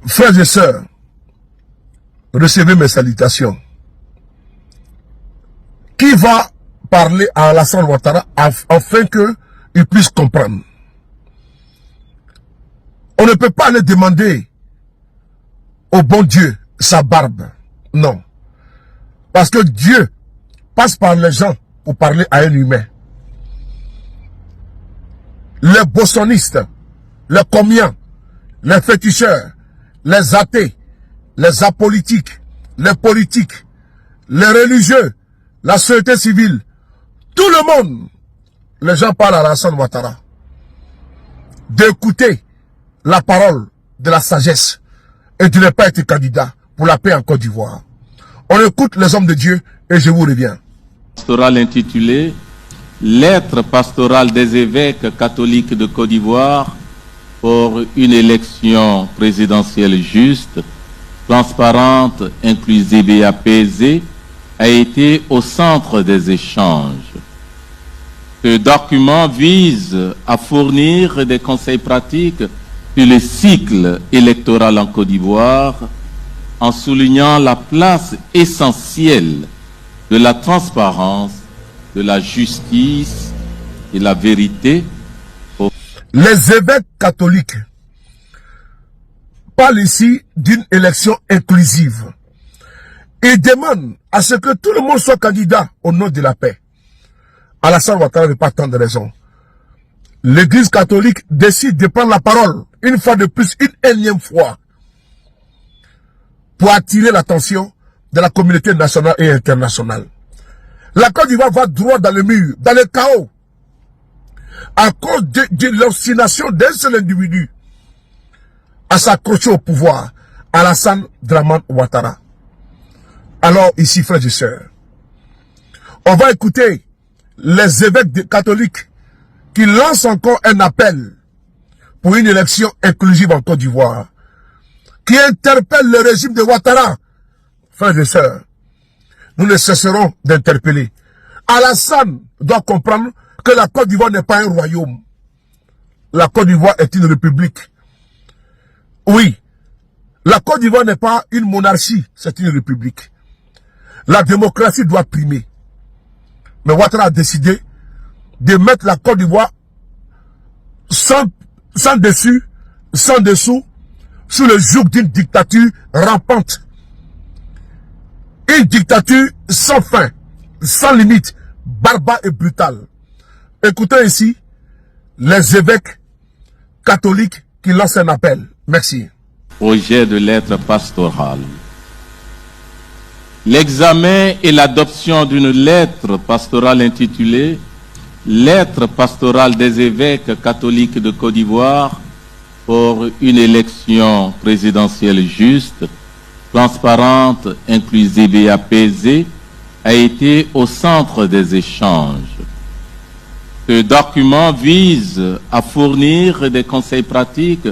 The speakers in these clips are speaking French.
Frères et sœurs, recevez mes salutations. Qui va parler à Alassane Ouattara afin qu'il puisse comprendre? On ne peut pas aller demander au bon Dieu sa barbe. Non. Parce que Dieu passe par les gens pour parler à un humain. Les bossonistes, les comiens, les féticheurs, les athées, les apolitiques, les politiques, les religieux, la société civile, tout le monde, les gens parlent à Alassane Ouattara. D'écouter la parole de la sagesse et de ne pas être candidat pour la paix en Côte d'Ivoire. On écoute les hommes de Dieu et je vous reviens. Pastoral intitulé Lettre pastorale des évêques catholiques de Côte d'Ivoire pour une élection présidentielle juste, transparente, inclusive et apaisée a été au centre des échanges. Ce document vise à fournir des conseils pratiques sur le cycle électoral en Côte d'Ivoire en soulignant la place essentielle de la transparence, de la justice et la vérité. Les évêques catholiques parlent ici d'une élection inclusive. Ils demandent à ce que tout le monde soit candidat au nom de la paix. Alassane Ouattara n'a pas tant de raisons. L'Église catholique décide de prendre la parole une fois de plus, une énième fois, pour attirer l'attention de la communauté nationale et internationale. La Côte d'Ivoire va droit dans le mur, dans le chaos, à cause de l'obstination d'un seul individu à s'accrocher au pouvoir, Alassane Dramane Ouattara. Alors ici, frères et sœurs, on va écouter les évêques catholiques qui lancent encore un appel pour une élection inclusive en Côte d'Ivoire, qui interpelle le régime de Ouattara. Frères et sœurs, nous ne cesserons d'interpeller. Alassane doit comprendre que la Côte d'Ivoire n'est pas un royaume. La Côte d'Ivoire est une république. Oui, la Côte d'Ivoire n'est pas une monarchie, c'est une république. La démocratie doit primer. Mais Ouattara a décidé de mettre la Côte d'Ivoire sans dessus, sans dessous, sous le joug d'une dictature rampante. Une dictature sans fin, sans limite, barbare et brutale. Écoutez ici les évêques catholiques qui lancent un appel. Merci. Projet de lettre pastorale. L'examen et l'adoption d'une lettre pastorale intitulée Lettre pastorale des évêques catholiques de Côte d'Ivoire pour une élection présidentielle juste, transparente, inclusive et apaisée a été au centre des échanges. Ce document vise à fournir des conseils pratiques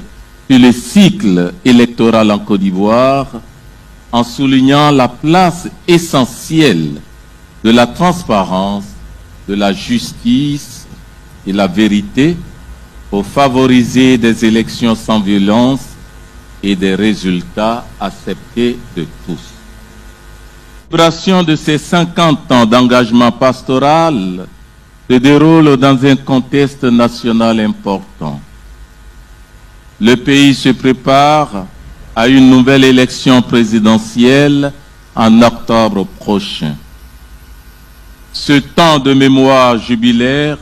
sur le cycle électoral en Côte d'Ivoire en soulignant la place essentielle de la transparence, de la justice et la vérité pour favoriser des élections sans violence et des résultats acceptés de tous. La célébration de ces 50 ans d'engagement pastoral se déroule dans un contexte national important. Le pays se prépare à une nouvelle élection présidentielle en octobre prochain. Ce temps de mémoire jubilaire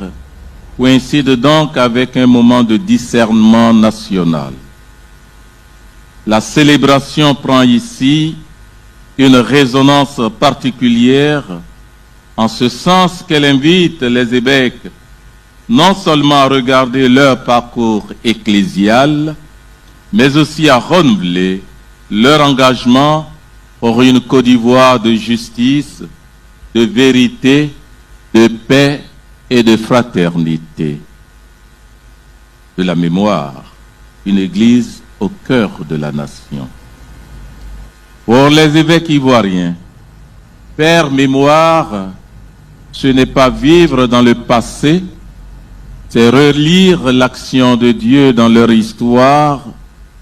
coïncide donc avec un moment de discernement national. La célébration prend ici une résonance particulière en ce sens qu'elle invite les évêques non seulement à regarder leur parcours ecclésial, mais aussi à renouveler leur engagement pour une Côte d'Ivoire de justice, de vérité, de paix et de fraternité. De la mémoire, une église au cœur de la nation. Pour les évêques ivoiriens, faire mémoire, ce n'est pas vivre dans le passé, c'est relire l'action de Dieu dans leur histoire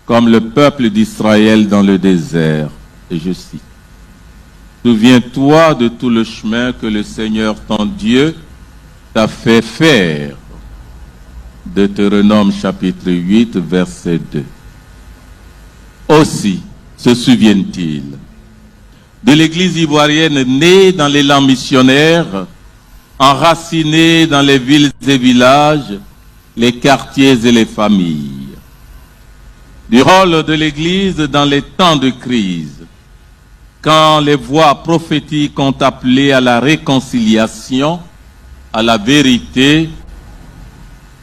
comme le peuple d'Israël dans le désert. Et je cite. Souviens-toi de tout le chemin que le Seigneur ton Dieu t'a fait faire. Deutéronome chapitre 8, verset 2. Aussi se souviennent-ils de l'Église ivoirienne née dans l'élan missionnaire, enracinée dans les villes et villages, les quartiers et les familles. Du rôle de l'Église dans les temps de crise, quand les voix prophétiques ont appelé à la réconciliation, à la vérité,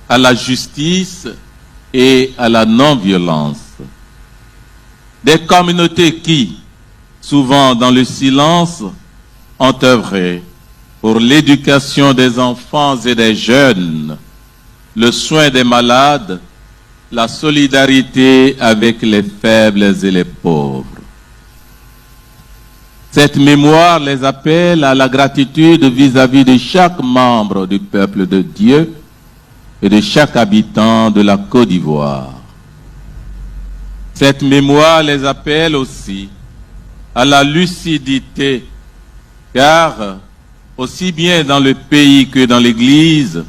à la justice et à la non-violence. Des communautés qui, souvent dans le silence, ont œuvré pour l'éducation des enfants et des jeunes, le soin des malades, la solidarité avec les faibles et les pauvres. Cette mémoire les appelle à la gratitude vis-à-vis de chaque membre du peuple de Dieu et de chaque habitant de la Côte d'Ivoire. Cette mémoire les appelle aussi à la lucidité, car aussi bien dans le pays que dans l'Église,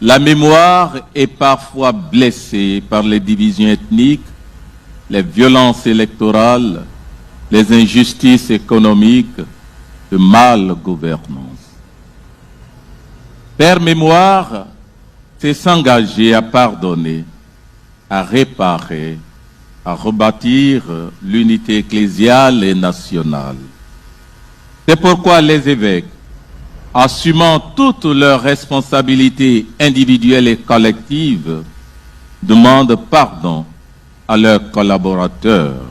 la mémoire est parfois blessée par les divisions ethniques, les violences électorales, les injustices économiques, de mal gouvernance. Faire mémoire, c'est s'engager à pardonner, à réparer, à rebâtir l'unité ecclésiale et nationale. C'est pourquoi les évêques, assumant toutes leurs responsabilités individuelles et collectives, demandent pardon à leurs collaborateurs,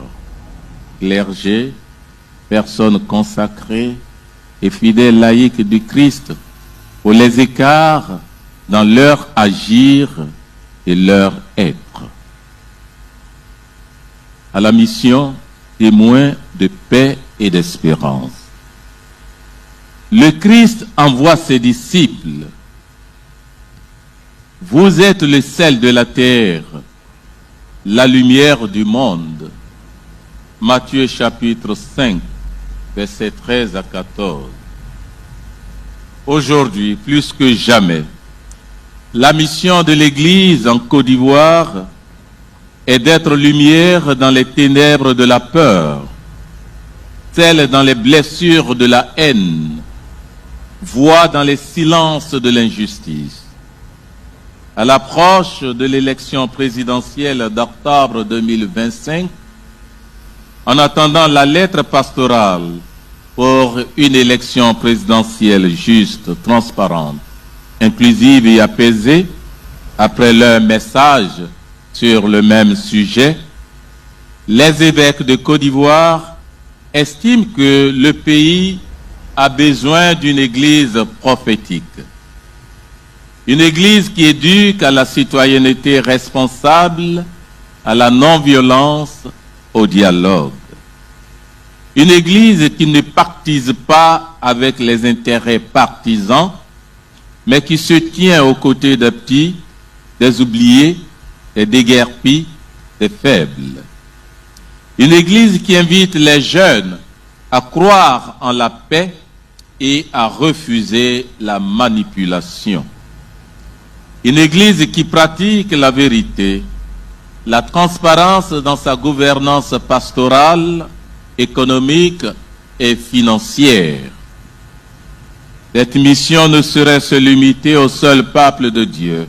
clergés, personnes consacrées et fidèles laïcs du Christ, pour les écarts dans leur agir et leur être. À la mission témoin de paix et d'espérance. Le Christ envoie ses disciples. Vous êtes le sel de la terre, la lumière du monde. Matthieu chapitre 5, versets 13 à 14. Aujourd'hui, plus que jamais, la mission de l'Église en Côte d'Ivoire est d'être lumière dans les ténèbres de la peur, celle dans les blessures de la haine, voix dans les silences de l'injustice. À l'approche de l'élection présidentielle d'octobre 2025, en attendant la lettre pastorale pour une élection présidentielle juste, transparente, inclusive et apaisée, après leur message sur le même sujet, les évêques de Côte d'Ivoire estiment que le pays a besoin d'une église prophétique. Une église qui éduque à la citoyenneté responsable, à la non-violence, au dialogue. Une église qui ne pactise pas avec les intérêts partisans, mais qui se tient aux côtés des petits, des oubliés, des déguerpis, des faibles. Une église qui invite les jeunes à croire en la paix et à refuser la manipulation. Une église qui pratique la vérité, la transparence dans sa gouvernance pastorale, économique et financière. Cette mission ne saurait se limiter au seul peuple de Dieu.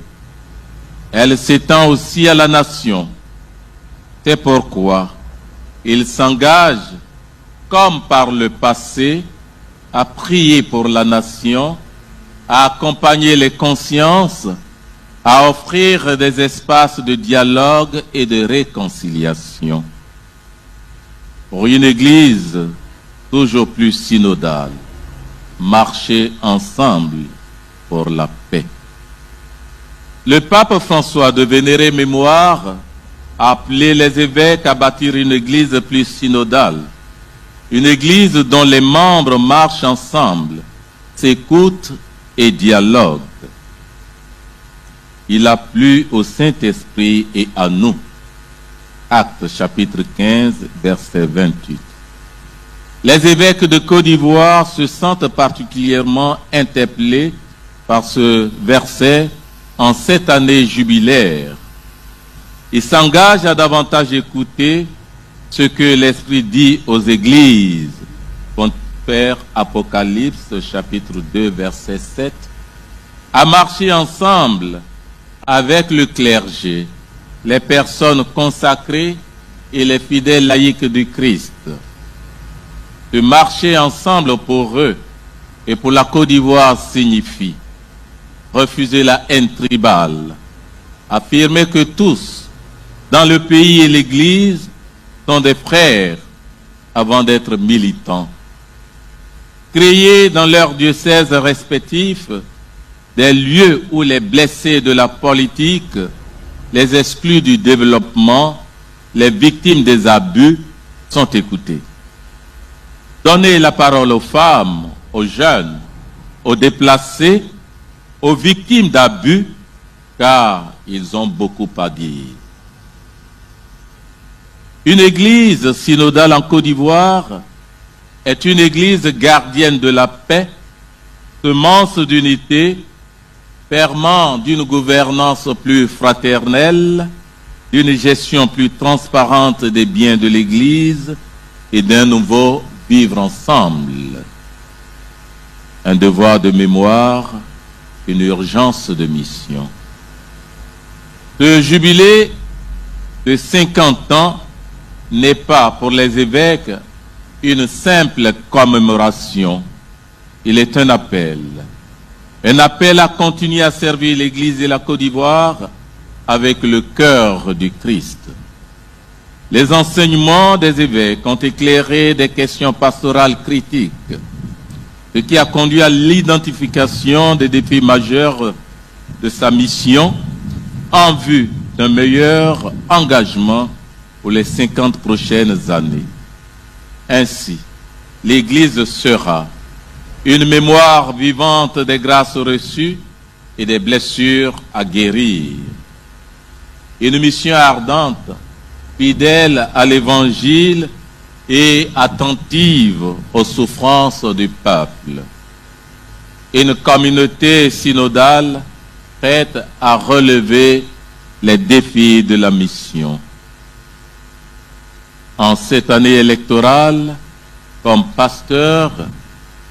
Elle s'étend aussi à la nation. C'est pourquoi il s'engage, comme par le passé, à prier pour la nation, à accompagner les consciences, à offrir des espaces de dialogue et de réconciliation. Pour une Église toujours plus synodale, marcher ensemble pour la paix. Le pape François de vénérée mémoire a appelé les évêques à bâtir une Église plus synodale, une Église dont les membres marchent ensemble, s'écoutent et dialoguent. Il a plu au Saint-Esprit et à nous Actes chapitre 15, verset 28. Les évêques de Côte d'Ivoire se sentent particulièrement interpellés par ce verset en cette année jubilaire. Ils s'engagent à davantage écouter ce que l'Esprit dit aux églises. Père Apocalypse chapitre 2 verset 7, à marcher ensemble avec le clergé, les personnes consacrées et les fidèles laïcs du Christ. De marcher ensemble pour eux et pour la Côte d'Ivoire signifie refuser la haine tribale, affirmer que tous, dans le pays et l'Église, sont des frères avant d'être militants. Créer dans leurs diocèses respectifs des lieux où les blessés de la politique, les exclus du développement, les victimes des abus sont écoutés. Donner la parole aux femmes, aux jeunes, aux déplacés, aux victimes d'abus, car ils ont beaucoup à dire. Une église synodale en Côte d'Ivoire est une église gardienne de la paix, semence d'unité, ferment d'une gouvernance plus fraternelle, d'une gestion plus transparente des biens de l'église et d'un nouveau vivre ensemble. Un devoir de mémoire, une urgence de mission. Ce jubilé de 50 ans n'est pas pour les évêques une simple commémoration. Il est un appel à continuer à servir l'Église et la Côte d'Ivoire avec le cœur du Christ. Les enseignements des évêques ont éclairé des questions pastorales critiques, ce qui a conduit à l'identification des défis majeurs de sa mission en vue d'un meilleur engagement pour les 50 prochaines années. Ainsi, l'Église sera une mémoire vivante des grâces reçues et des blessures à guérir. Une mission ardente, fidèle à l'Évangile et attentive aux souffrances du peuple. Une communauté synodale prête à relever les défis de la mission. En cette année électorale, comme pasteurs,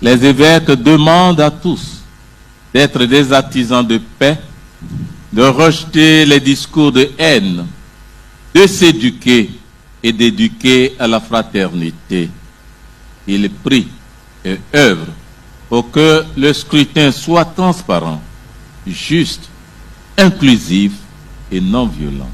les évêques demandent à tous d'être des artisans de paix, de rejeter les discours de haine, de s'éduquer et d'éduquer à la fraternité. Ils prient et œuvrent pour que le scrutin soit transparent, juste, inclusif et non violent.